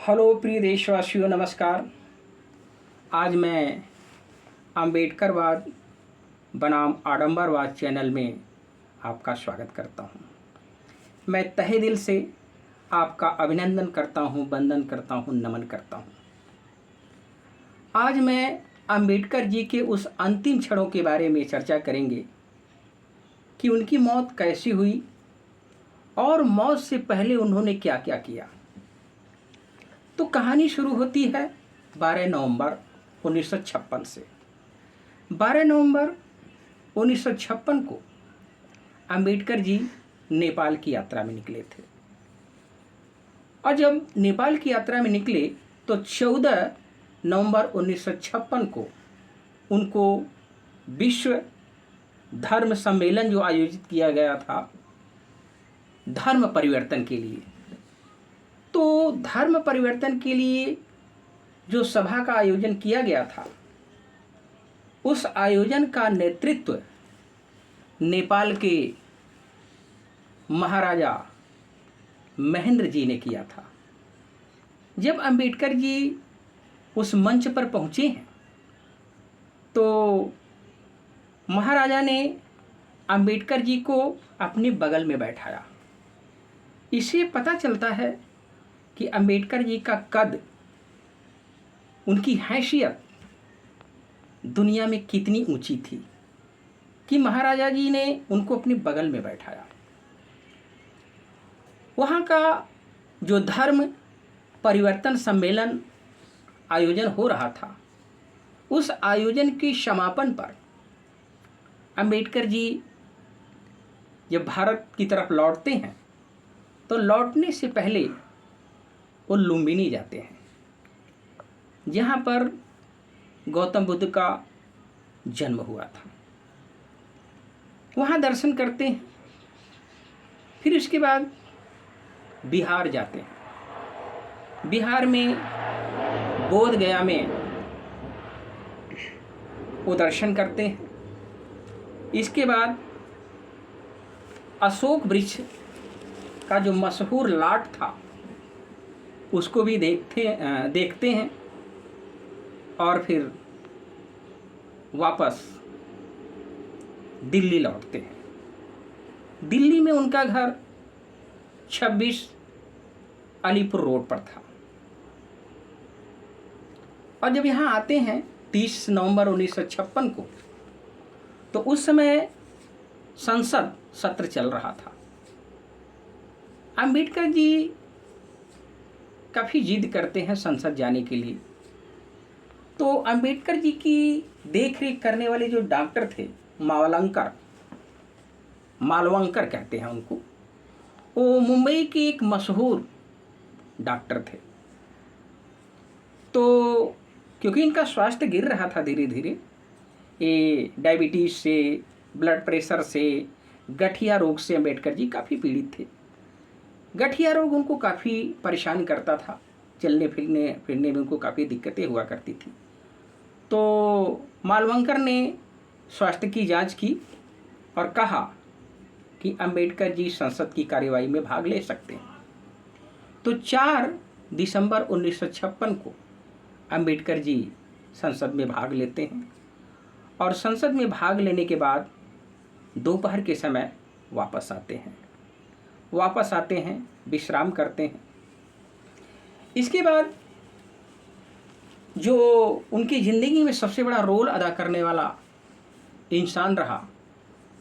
Hello प्रिय देशवासियों, नमस्कार। आज मैं अम्बेडकरवाद बनाम आडंबरवाद चैनल में आपका स्वागत करता हूं। मैं तहे दिल से आपका अभिनंदन करता हूं, वंदन करता हूं, नमन करता हूं। आज मैं अम्बेडकर जी के उस अंतिम क्षणों के बारे में चर्चा करेंगे कि उनकी मौत कैसी हुई और मौत से पहले उन्होंने क्या क्या किया। तो कहानी शुरू होती है 12 नवंबर 1956 से। 12 नवंबर 1956 को अम्बेडकर जी नेपाल की यात्रा में निकले थे और जब नेपाल की यात्रा में निकले तो 14 नवंबर 1956 को उनको विश्व धर्म सम्मेलन जो आयोजित किया गया था धर्म परिवर्तन के लिए, तो धर्म परिवर्तन के लिए जो सभा का आयोजन किया गया था उस आयोजन का नेतृत्व नेपाल के महाराजा महेंद्र जी ने किया था। जब अम्बेडकर जी उस मंच पर पहुंचे हैं तो महाराजा ने अम्बेडकर जी को अपने बगल में बैठाया। इससे पता चलता है कि अम्बेडकर जी का कद, उनकी हैसियत दुनिया में कितनी ऊंची थी कि महाराजा जी ने उनको अपने बगल में बैठाया। वहाँ का जो धर्म परिवर्तन सम्मेलन आयोजन हो रहा था, उस आयोजन के समापन पर अम्बेडकर जी जब भारत की तरफ लौटते हैं तो लौटने से पहले वो लुम्बिनी जाते हैं, जहाँ पर गौतम बुद्ध का जन्म हुआ था। वहाँ दर्शन करते हैं। फिर उसके बाद बिहार जाते हैं। बिहार में बोध गया में वो दर्शन करते हैं। इसके बाद अशोक वृक्ष का जो मशहूर लाट था उसको भी देखते हैं और फिर वापस दिल्ली लौटते हैं। दिल्ली में उनका घर 26 अलीपुर रोड पर था और जब यहाँ आते हैं 30 नवंबर 1956 को, तो उस समय संसद सत्र चल रहा था। अम्बेडकर जी काफ़ी जिद करते हैं संसद जाने के लिए। तो अम्बेडकर जी की देख रेख करने वाले जो डॉक्टर थे, मालवंकर कहते हैं उनको, वो मुंबई के एक मशहूर डॉक्टर थे। तो क्योंकि इनका स्वास्थ्य गिर रहा था धीरे धीरे, ये डायबिटीज़ से, ब्लड प्रेशर से, गठिया रोग से अम्बेडकर जी काफ़ी पीड़ित थे। गठिया रोग उनको काफ़ी परेशान करता था, चलने फिरने में उनको काफ़ी दिक्कतें हुआ करती थी। तो मालवंकर ने स्वास्थ्य की जांच की और कहा कि अम्बेडकर जी संसद की कार्यवाही में भाग ले सकते हैं। तो 4 दिसंबर 1956 को अम्बेडकर जी संसद में भाग लेते हैं और संसद में भाग लेने के बाद दोपहर के समय वापस आते हैं, विश्राम करते हैं। इसके बाद जो उनकी ज़िंदगी में सबसे बड़ा रोल अदा करने वाला इंसान रहा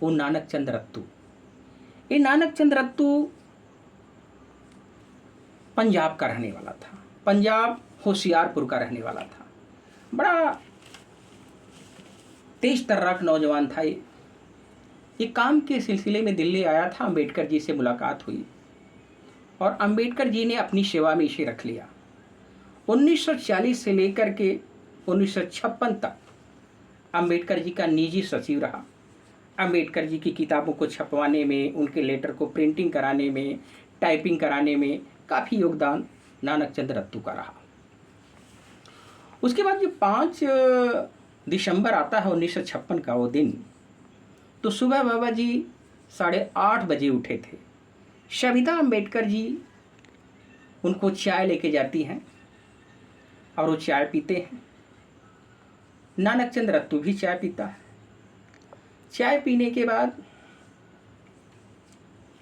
वो नानक चंद रत्तू। ये नानक चंद रत्तू पंजाब का रहने वाला था, पंजाब होशियारपुर का रहने वाला था। बड़ा तेज तर्राक नौजवान था। ये काम के सिलसिले में दिल्ली आया था, अम्बेडकर जी से मुलाकात हुई और अम्बेडकर जी ने अपनी सेवा में इसे रख लिया। 1940 से लेकर के 1956 तक अम्बेडकर जी का निजी सचिव रहा। अम्बेडकर जी की किताबों को छपवाने में, उनके लेटर को प्रिंटिंग कराने में, टाइपिंग कराने में काफ़ी योगदान नानक चंद रत्तू का रहा। उसके बाद जो 5 दिसंबर आता है 1956 का वो दिन, तो सुबह बाबा जी 8:30 बजे उठे थे। सविता अम्बेडकर जी उनको चाय लेके जाती हैं और वो चाय पीते हैं। नानक चंद रत्तू भी चाय पीता है। चाय पीने के बाद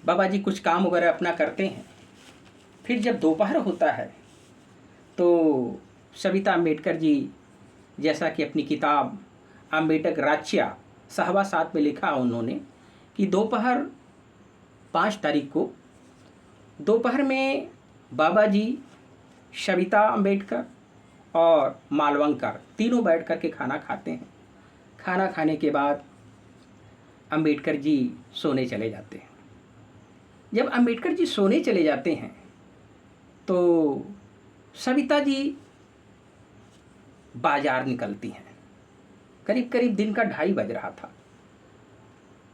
बाबा जी कुछ काम वगैरह अपना करते हैं। फिर जब दोपहर होता है तो सविता अम्बेडकर जी, जैसा कि अपनी किताब अम्बेडकर राज्य सहवा 7 में लिखा उन्होंने कि दोपहर 5 तारीख को दोपहर में बाबा जी, सविता अम्बेडकर और मालवंकर तीनों बैठ कर के खाना खाते हैं। खाना खाने के बाद अम्बेडकर जी सोने चले जाते हैं। जब अम्बेडकर जी सोने चले जाते हैं तो सविता जी बाजार निकलती हैं। करीब करीब दिन का 2:30 बज रहा था।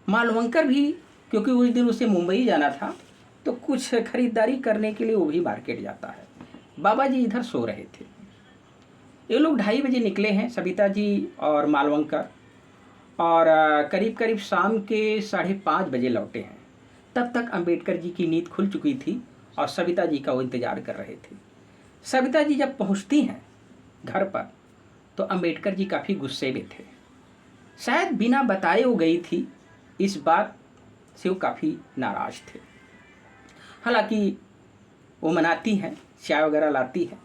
मालवंकर भी, क्योंकि उस दिन उसे मुंबई जाना था, तो कुछ खरीदारी करने के लिए वो भी मार्केट जाता है। बाबा जी इधर सो रहे थे। ये लोग 2:30 बजे निकले हैं, सविता जी और मालवंकर, और करीब करीब शाम के 5:30 बजे लौटे हैं। तब तक अम्बेडकर जी की नींद खुल चुकी थी और सविता जी का वो इंतजार कर रहे थे। सविता जी जब पहुंचती हैं घर पर तो अम्बेडकर जी काफ़ी गुस्से में थे। शायद बिना बताए वो गई थी, इस बात से वो काफ़ी नाराज़ थे। हालांकि वो मनाती हैं, चाय वगैरह लाती है,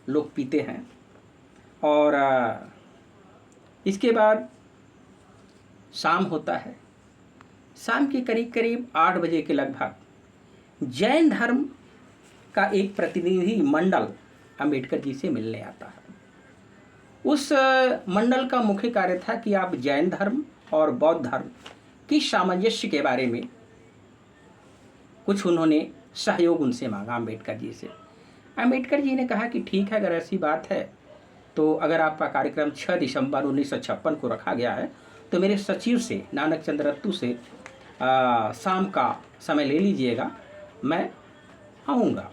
लोग पीते हैं, और इसके बाद शाम होता है। शाम के करीब करीब 8 बजे के लगभग जैन धर्म का एक प्रतिनिधि मंडल अम्बेडकर जी से मिलने आता है। उस मंडल का मुख्य कार्य था कि आप जैन धर्म और बौद्ध धर्म की सामंजस्य के बारे में कुछ उन्होंने सहयोग उनसे मांगा अम्बेडकर जी से। अम्बेडकर जी ने कहा कि ठीक है, अगर ऐसी बात है तो अगर आपका कार्यक्रम 6 दिसंबर 1956 को रखा गया है तो मेरे सचिव से, नानक चंद रत्तू से शाम का समय ले लीजिएगा, मैं आऊँगा।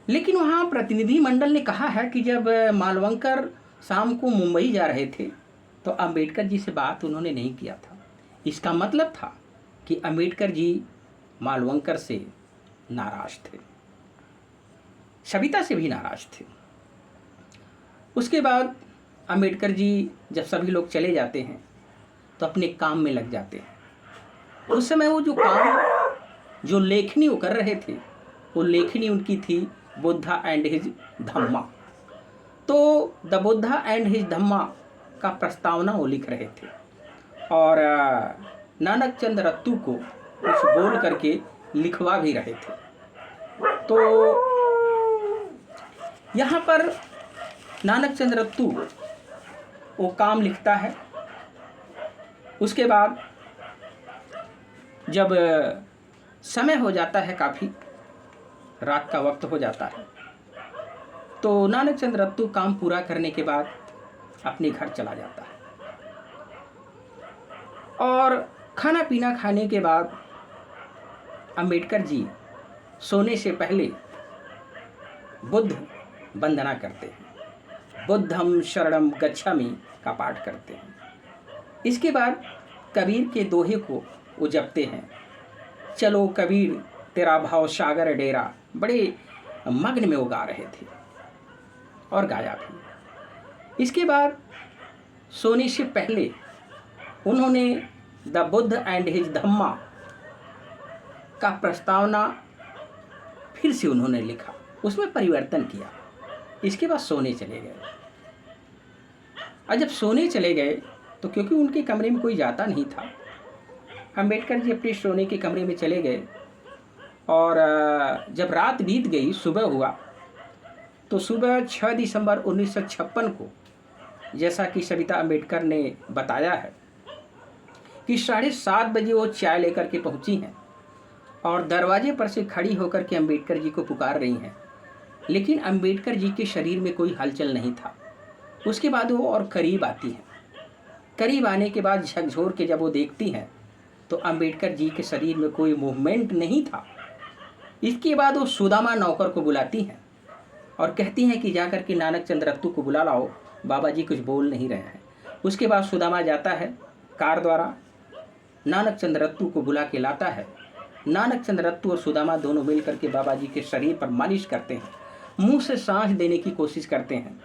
लेकिन वहाँ प्रतिनिधि मंडल ने कहा है कि जब मालवंकर शाम को मुंबई जा रहे थे तो अम्बेडकर जी से बात उन्होंने नहीं किया था। इसका मतलब था कि अम्बेडकर जी मालवंकर से नाराज थे, सविता से भी नाराज थे। उसके बाद अम्बेडकर जी जब सभी लोग चले जाते हैं तो अपने काम में लग जाते हैं। उस समय वो जो लेखनी वो कर रहे थे, वो लेखनी उनकी थी बुद्धा एंड हिज धम्मा। तो द बुद्धा एंड हिज धम्मा का प्रस्तावना वो लिख रहे थे और नानक चंद रत्तू को कुछ बोल करके लिखवा भी रहे थे। तो यहाँ पर नानक चंद रत्तू वो काम लिखता है। उसके बाद जब समय हो जाता है, काफ़ी रात का वक्त हो जाता है, तो नानक चंद रत्तू काम पूरा करने के बाद अपने घर चला जाता है। और खाना पीना खाने के बाद अम्बेडकर जी सोने से पहले बुद्ध वंदना करते हैं, बुद्धम शरणम गच्छामि का पाठ करते हैं। इसके बाद कबीर के दोहे को वो जपते हैं, चलो कबीर तेरा भाव सागर डेरा। बड़े मग्न में वो गा रहे थे और गाया भी। इसके बाद सोने से पहले उन्होंने द बुद्ध एंड हिज धम्मा का प्रस्तावना फिर से उन्होंने लिखा, उसमें परिवर्तन किया। इसके बाद सोने चले गए। और जब सोने चले गए तो क्योंकि उनके कमरे में कोई जाता नहीं था, अम्बेडकर जी अपने सोने के कमरे में चले गए। और जब रात बीत गई, सुबह हुआ, तो सुबह 6 दिसंबर 1956 को, जैसा कि सविता अम्बेडकर ने बताया है कि 7:30 बजे वो चाय लेकर के पहुंची हैं और दरवाजे पर से खड़ी होकर के अम्बेडकर जी को पुकार रही हैं, लेकिन अम्बेडकर जी के शरीर में कोई हलचल नहीं था। उसके बाद वो और करीब आती हैं। करीब आने के बाद झकझोर के जब वो देखती हैं तो अम्बेडकर जी के शरीर में कोई मूवमेंट नहीं था। इसके बाद वो सुदामा नौकर को बुलाती हैं और कहती हैं कि जाकर के नानक चंद रत्तू को बुला लाओ, बाबा जी कुछ बोल नहीं रहे हैं। उसके बाद सुदामा जाता है कार द्वारा, नानक चंद रत्तू को बुला के लाता है नानक चंद रत्तू और सुदामा दोनों मिल करके बाबा जी के शरीर पर मालिश करते हैं, मुंह से सांस देने की कोशिश करते हैं।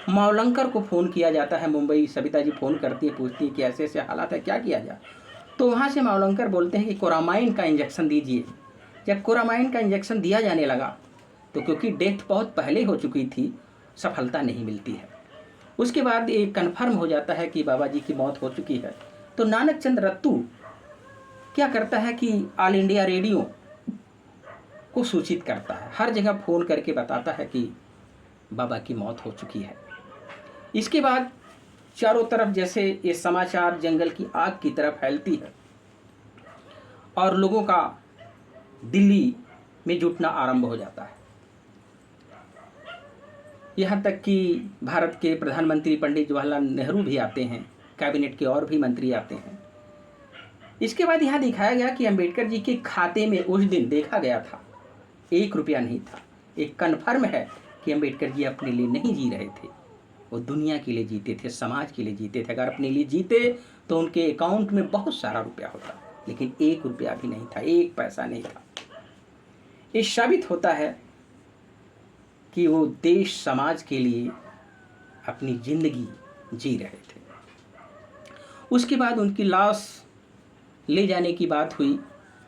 मावलंकर को फ़ोन किया जाता है मुंबई, सविता जी फ़ोन करती है, पूछती है कि ऐसे ऐसे हालात है, क्या किया जाए। तो वहाँ से मावलंकर बोलते हैं कि कोरामाइन का इंजेक्शन दीजिए। जब कोरामाइन का इंजेक्शन दिया जाने लगा तो क्योंकि डेथ बहुत पहले हो चुकी थी, सफलता नहीं मिलती है। उसके बाद ये कन्फर्म हो जाता है कि बाबा जी की मौत हो चुकी है। तो नानक चंद रत्तू क्या करता है कि ऑल इंडिया रेडियो को सूचित करता है, हर जगह फ़ोन करके बताता है कि बाबा की मौत हो चुकी है। इसके बाद चारों तरफ जैसे ये समाचार जंगल की आग की तरह फैलती है और लोगों का दिल्ली में जुटना आरंभ हो जाता है। यहाँ तक कि भारत के प्रधानमंत्री पंडित जवाहरलाल नेहरू भी आते हैं, कैबिनेट के और भी मंत्री आते हैं। इसके बाद यहाँ दिखाया गया कि अंबेडकर जी के खाते में उस दिन देखा गया था 1 रुपया नहीं था। एक कन्फर्म है कि अंबेडकर जी अपने लिए नहीं जी रहे थे, वो दुनिया के लिए जीते थे, समाज के लिए जीते थे। अगर अपने लिए जीते तो उनके अकाउंट में बहुत सारा रुपया होता, लेकिन 1 रुपया भी नहीं था, 1 पैसा नहीं था। ये साबित होता है कि वो देश समाज के लिए अपनी जिंदगी जी रहे थे। उसके बाद उनकी लाश ले जाने की बात हुई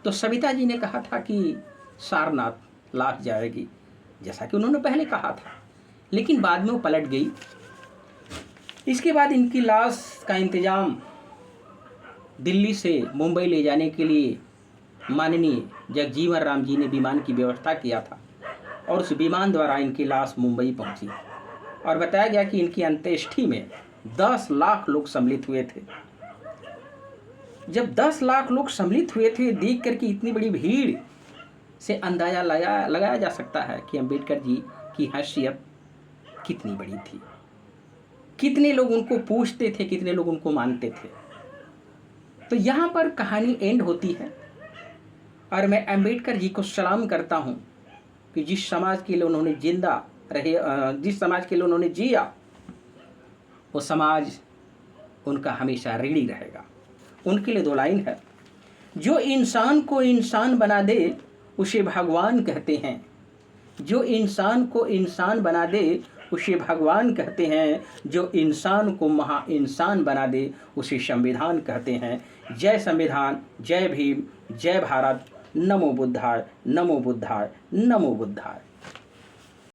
तो सविता जी ने कहा था कि सारनाथ लाश जाएगी, जैसा कि उन्होंने पहले कहा था, लेकिन बाद में वो पलट गई। इसके बाद इनकी लाश का इंतज़ाम दिल्ली से मुंबई ले जाने के लिए माननीय जगजीवन राम जी ने विमान की व्यवस्था किया था और उस विमान द्वारा इनकी लाश मुंबई पहुंची और बताया गया कि इनकी अंत्येष्टि में 10 लाख लोग सम्मिलित हुए थे। जब 10 लाख लोग सम्मिलित हुए थे, देख करके इतनी बड़ी भीड़ से अंदाज़ा लगाया जा सकता है कि अंबेडकर जी की हैसियत कितनी बड़ी थी, कितने लोग उनको पूछते थे, कितने लोग उनको मानते थे। तो यहाँ पर कहानी एंड होती है और मैं अंबेडकर जी को सलाम करता हूँ कि जिस समाज के लिए उन्होंने जिंदा रहे, जिस समाज के लिए उन्होंने जिया, वो समाज उनका हमेशा ऋणी रहेगा। उनके लिए 2 लाइन है, जो इंसान को इंसान बना दे उसे भगवान कहते हैं, जो इंसान को इंसान बना दे उसे भगवान कहते हैं, जो इंसान को महा इंसान बना दे उसे संविधान कहते हैं। जय संविधान, जय भीम, जय भारत, नमो बुद्धाय, नमो बुद्धाय, नमो बुद्धाय।